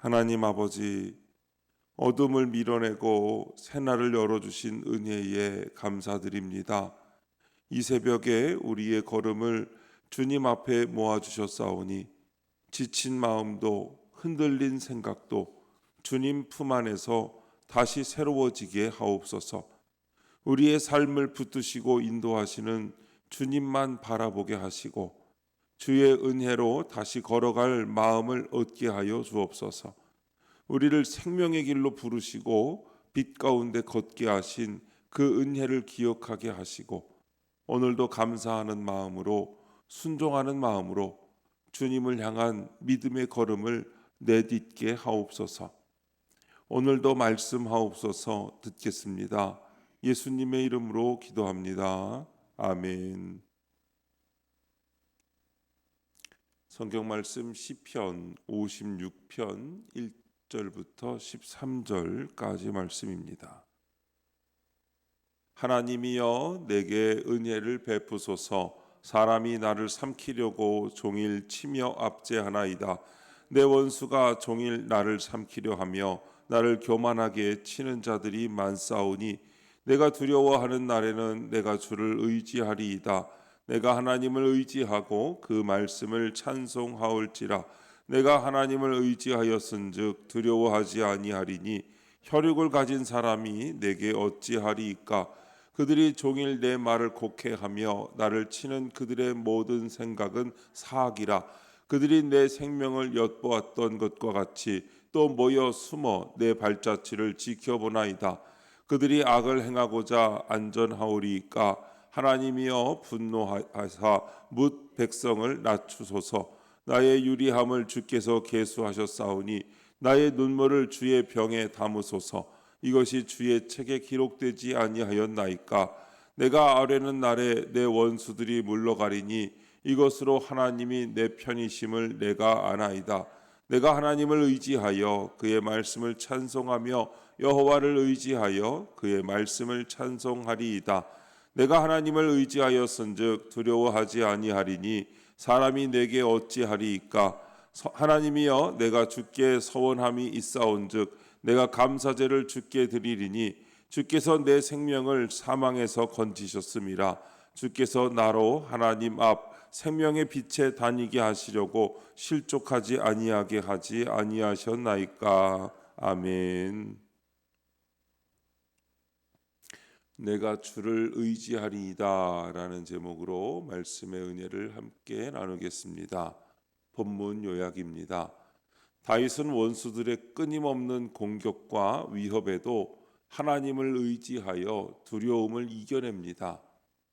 하나님 아버지, 어둠을 밀어내고 새날을 열어주신 은혜에 감사드립니다. 이 새벽에 우리의 걸음을 주님 앞에 모아주셨사오니 지친 마음도 흔들린 생각도 주님 품 안에서 다시 새로워지게 하옵소서. 우리의 삶을 붙드시고 인도하시는 주님만 바라보게 하시고 주의 은혜로 다시 걸어갈 마음을 얻게 하여 주옵소서. 우리를 생명의 길로 부르시고 빛 가운데 걷게 하신 그 은혜를 기억하게 하시고 오늘도 감사하는 마음으로 순종하는 마음으로 주님을 향한 믿음의 걸음을 내딛게 하옵소서. 오늘도 말씀하옵소서. 듣겠습니다. 예수님의 이름으로 기도합니다. 아멘. 성경 말씀 시편 56편 1절부터 13절까지 말씀입니다. 하나님이여 내게 은혜를 베푸소서. 사람이 나를 삼키려고 종일 치며 압제하나이다. 내 원수가 종일 나를 삼키려 하며 나를 교만하게 치는 자들이 많사오니 내가 두려워하는 날에는 내가 주를 의지하리이다. 내가 하나님을 의지하고 그 말씀을 찬송하올지라. 내가 하나님을 의지하였은즉 두려워하지 아니하리니 혈육을 가진 사람이 내게 어찌하리이까. 그들이 종일 내 말을 곡해하며 나를 치는 그들의 모든 생각은 사악이라. 그들이 내 생명을 엿보았던 것과 같이 또 모여 숨어 내 발자취를 지켜보나이다. 그들이 악을 행하고자 안전하오리이까. 하나님이여 분노하사 뭇 백성을 낮추소서. 나의 유리함을 주께서 계수하셨사오니 나의 눈물을 주의 병에 담으소서. 이것이 주의 책에 기록되지 아니하였나이까. 내가 아뢰는 날에 내 원수들이 물러가리니 이것으로 하나님이 내 편이심을 내가 아나이다. 내가 하나님을 의지하여 그의 말씀을 찬송하며 여호와를 의지하여 그의 말씀을 찬송하리이다. 내가 하나님을 의지하였은즉 두려워하지 아니하리니 사람이 내게 어찌하리이까. 하나님이여 내가 주께 서원함이 있사온즉 내가 감사제를 주께 드리리니 주께서 내 생명을 사망에서 건지셨음이라. 주께서 나로 하나님 앞 생명의 빛에 다니게 하시려고 실족하지 아니하게 하지 아니하셨나이까. 아멘. 내가 주를 의지하리이다 라는 제목으로 말씀의 은혜를 함께 나누겠습니다. 본문 요약입니다. 다윗은 원수들의 끊임없는 공격과 위협에도 하나님을 의지하여 두려움을 이겨냅니다.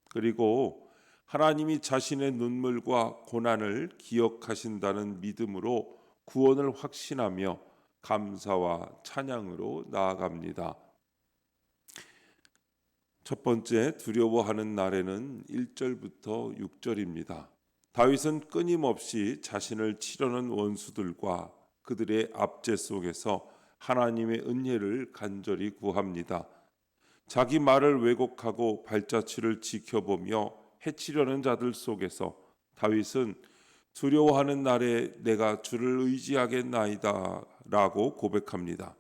그리고 하나님이 자신의 눈물과 고난을 기억하신다는 믿음으로 구원을 확신하며 감사와 찬양으로 나아갑니다. 첫 번째, 두려워하는 날에는 1절부터 6절입니다. 다윗은 끊임없이 자신을 치려는 원수들과 그들의 압제 속에서 하나님의 은혜를 간절히 구합니다. 자기 말을 왜곡하고 발자취를 지켜보며 해치려는 자들 속에서 다윗은 두려워하는 날에 내가 주를 의지하겠나이다 라고 고백합니다.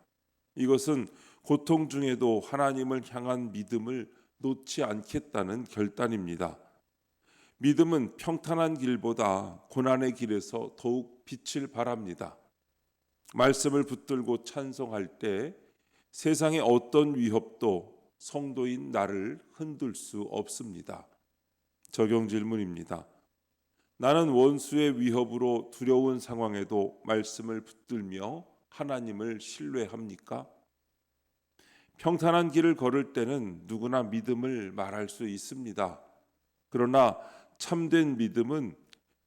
이것은 고통 중에도 하나님을 향한 믿음을 놓지 않겠다는 결단입니다. 믿음은 평탄한 길보다 고난의 길에서 더욱 빛을 발합니다. 말씀을 붙들고 찬송할 때 세상의 어떤 위협도 성도인 나를 흔들 수 없습니다. 적용 질문입니다. 나는 원수의 위협으로 두려운 상황에도 말씀을 붙들며 하나님을 신뢰합니까? 평탄한 길을 걸을 때는 누구나 믿음을 말할 수 있습니다. 그러나 참된 믿음은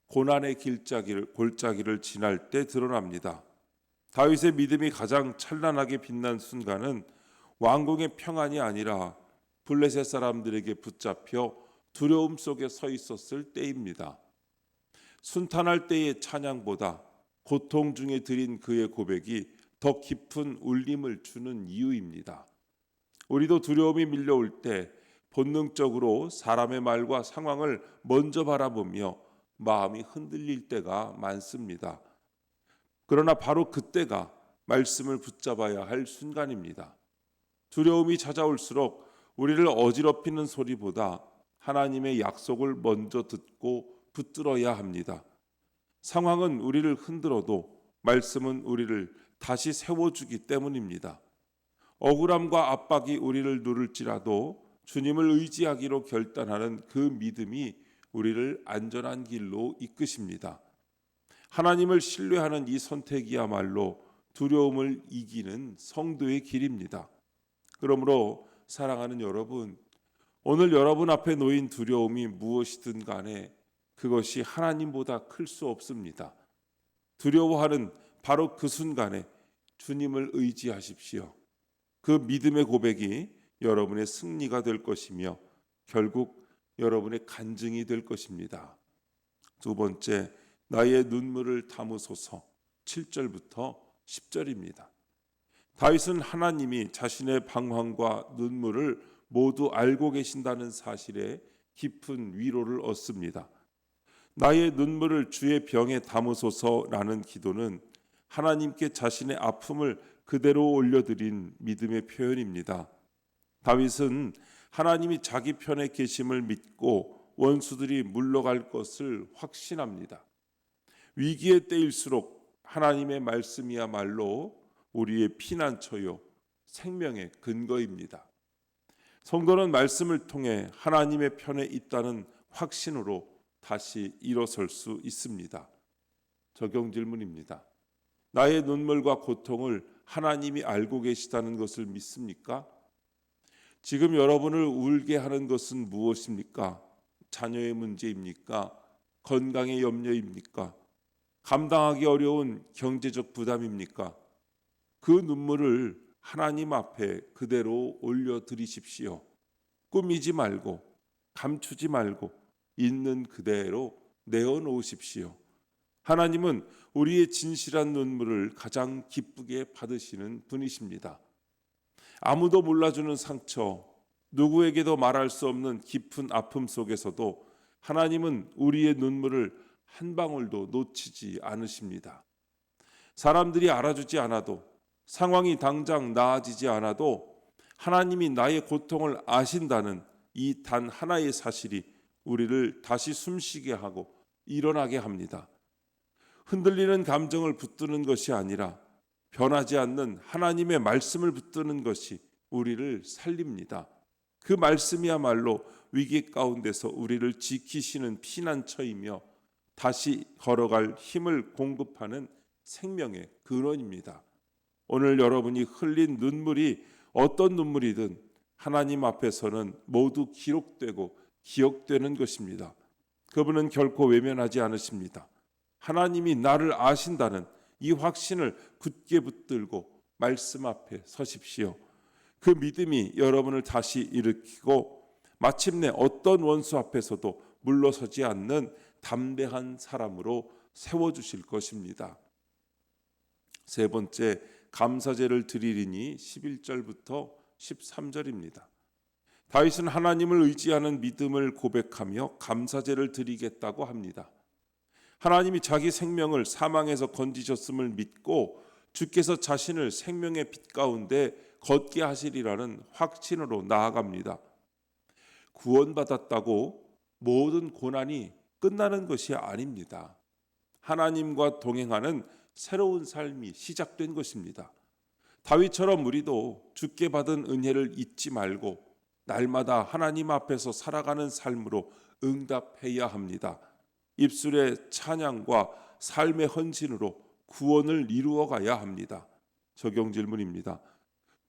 고난의 골짜기를 지날 때 드러납니다. 다윗의 믿음이 가장 찬란하게 빛난 순간은 왕궁의 평안이 아니라 블레셋 사람들에게 붙잡혀 두려움 속에 서 있었을 때입니다. 순탄할 때의 찬양보다 고통 중에 드린 그의 고백이 더 깊은 울림을 주는 이유입니다. 우리도 두려움이 밀려올 때 본능적으로 사람의 말과 상황을 먼저 바라보며 마음이 흔들릴 때가 많습니다. 그러나 바로 그때가 말씀을 붙잡아야 할 순간입니다. 두려움이 찾아올수록 우리를 어지럽히는 소리보다 하나님의 약속을 먼저 듣고 붙들어야 합니다. 상황은 우리를 흔들어도 말씀은 우리를 다시 세워주기 때문입니다. 억울함과 압박이 우리를 누를지라도 주님을 의지하기로 결단하는 그 믿음이 우리를 안전한 길로 이끄십니다. 하나님을 신뢰하는 이 선택이야말로 두려움을 이기는 성도의 길입니다. 그러므로 사랑하는 여러분, 오늘 여러분 앞에 놓인 두려움이 무엇이든 간에 그것이 하나님보다 클 수 없습니다. 두려워하는 바로 그 순간에 주님을 의지하십시오. 그 믿음의 고백이 여러분의 승리가 될 것이며 결국 여러분의 간증이 될 것입니다. 두 번째, 나의 눈물을 담으소서. 7절부터 10절입니다. 다윗은 하나님이 자신의 방황과 눈물을 모두 알고 계신다는 사실에 깊은 위로를 얻습니다. 나의 눈물을 주의 병에 담으소서라는 기도는 하나님께 자신의 아픔을 그대로 올려드린 믿음의 표현입니다. 다윗은 하나님이 자기 편에 계심을 믿고 원수들이 물러갈 것을 확신합니다. 위기의 때일수록 하나님의 말씀이야말로 우리의 피난처요 생명의 근거입니다. 성도는 말씀을 통해 하나님의 편에 있다는 확신으로 다시 일어설 수 있습니다. 적용 질문입니다. 나의 눈물과 고통을 하나님이 알고 계시다는 것을 믿습니까? 지금 여러분을 울게 하는 것은 무엇입니까? 자녀의 문제입니까? 건강의 염려입니까? 감당하기 어려운 경제적 부담입니까? 그 눈물을 하나님 앞에 그대로 올려드리십시오. 꾸미지 말고 감추지 말고 있는 그대로 내어놓으십시오. 하나님은 우리의 진실한 눈물을 가장 기쁘게 받으시는 분이십니다. 아무도 몰라주는 상처, 누구에게도 말할 수 없는 깊은 아픔 속에서도 하나님은 우리의 눈물을 한 방울도 놓치지 않으십니다. 사람들이 알아주지 않아도, 상황이 당장 나아지지 않아도 하나님이 나의 고통을 아신다는 이 단 하나의 사실이 우리를 다시 숨쉬게 하고 일어나게 합니다. 흔들리는 감정을 붙드는 것이 아니라 변하지 않는 하나님의 말씀을 붙드는 것이 우리를 살립니다. 그 말씀이야말로 위기 가운데서 우리를 지키시는 피난처이며 다시 걸어갈 힘을 공급하는 생명의 근원입니다. 오늘 여러분이 흘린 눈물이 어떤 눈물이든 하나님 앞에서는 모두 기록되고 기억되는 것입니다. 그분은 결코 외면하지 않으십니다. 하나님이 나를 아신다는 이 확신을 굳게 붙들고 말씀 앞에 서십시오. 그 믿음이 여러분을 다시 일으키고 마침내 어떤 원수 앞에서도 물러서지 않는 담대한 사람으로 세워주실 것입니다. 세 번째, 감사제를 드리리니 11절부터 13절입니다. 다윗은 하나님을 의지하는 믿음을 고백하며 감사제를 드리겠다고 합니다. 하나님이 자기 생명을 사망에서 건지셨음을 믿고 주께서 자신을 생명의 빛 가운데 걷게 하시리라는 확신으로 나아갑니다. 구원받았다고 모든 고난이 끝나는 것이 아닙니다. 하나님과 동행하는 새로운 삶이 시작된 것입니다. 다윗처럼 우리도 주께 받은 은혜를 잊지 말고 날마다 하나님 앞에서 살아가는 삶으로 응답해야 합니다. 입술의 찬양과 삶의 헌신으로 구원을 이루어 가야 합니다. 적용 질문입니다.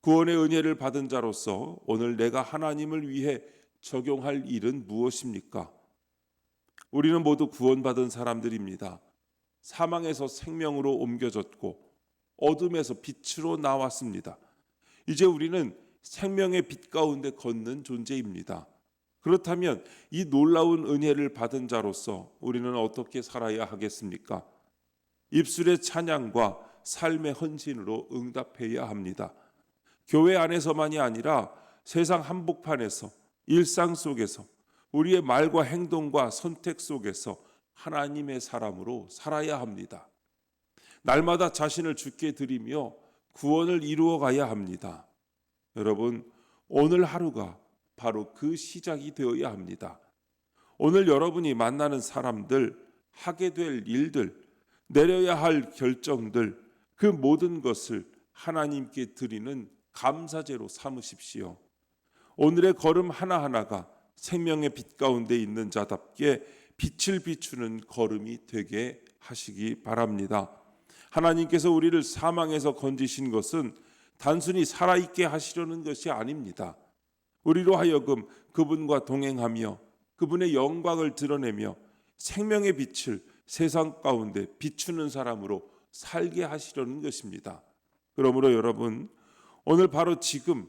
구원의 은혜를 받은 자로서 오늘 내가 하나님을 위해 적용할 일은 무엇입니까? 우리는 모두 구원받은 사람들입니다. 사망에서 생명으로 옮겨졌고 어둠에서 빛으로 나왔습니다. 이제 우리는 생명의 빛 가운데 걷는 존재입니다. 그렇다면 이 놀라운 은혜를 받은 자로서 우리는 어떻게 살아야 하겠습니까? 입술의 찬양과 삶의 헌신으로 응답해야 합니다. 교회 안에서만이 아니라 세상 한복판에서, 일상 속에서, 우리의 말과 행동과 선택 속에서 하나님의 사람으로 살아야 합니다. 날마다 자신을 주께 드리며 구원을 이루어 가야 합니다. 여러분, 오늘 하루가 바로 그 시작이 되어야 합니다. 오늘 여러분이 만나는 사람들, 하게 될 일들, 내려야 할 결정들, 그 모든 것을 하나님께 드리는 감사제로 삼으십시오. 오늘의 걸음 하나하나가 생명의 빛 가운데 있는 자답게 빛을 비추는 걸음이 되게 하시기 바랍니다. 하나님께서 우리를 사망에서 건지신 것은 단순히 살아있게 하시려는 것이 아닙니다. 우리로 하여금 그분과 동행하며 그분의 영광을 드러내며 생명의 빛을 세상 가운데 비추는 사람으로 살게 하시려는 것입니다. 그러므로 여러분, 오늘 바로 지금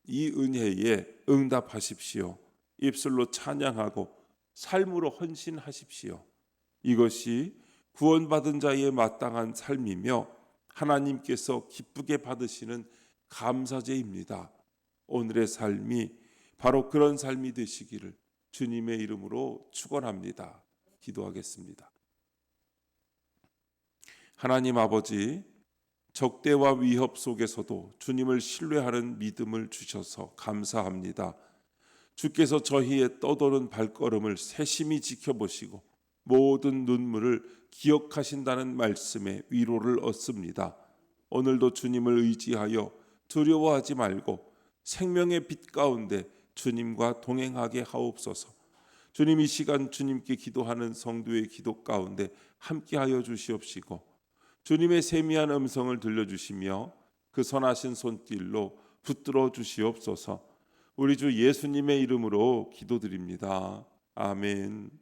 이 은혜에 응답하십시오. 입술로 찬양하고 삶으로 헌신하십시오. 이것이 구원받은 자의 마땅한 삶이며 하나님께서 기쁘게 받으시는 감사제입니다. 오늘의 삶이 바로 그런 삶이 되시기를 주님의 이름으로 축원합니다. 기도하겠습니다. 하나님 아버지, 적대와 위협 속에서도 주님을 신뢰하는 믿음을 주셔서 감사합니다. 주께서 저희의 떠도는 발걸음을 세심히 지켜보시고 모든 눈물을 기억하신다는 말씀에 위로를 얻습니다. 오늘도 주님을 의지하여 두려워하지 말고 생명의 빛 가운데 주님과 동행하게 하옵소서. 주님, 이 시간 주님께 기도하는 성도의 기도 가운데 함께하여 주시옵시고 주님의 세미한 음성을 들려주시며 그 선하신 손길로 붙들어 주시옵소서. 우리 주 예수님의 이름으로 기도드립니다. 아멘.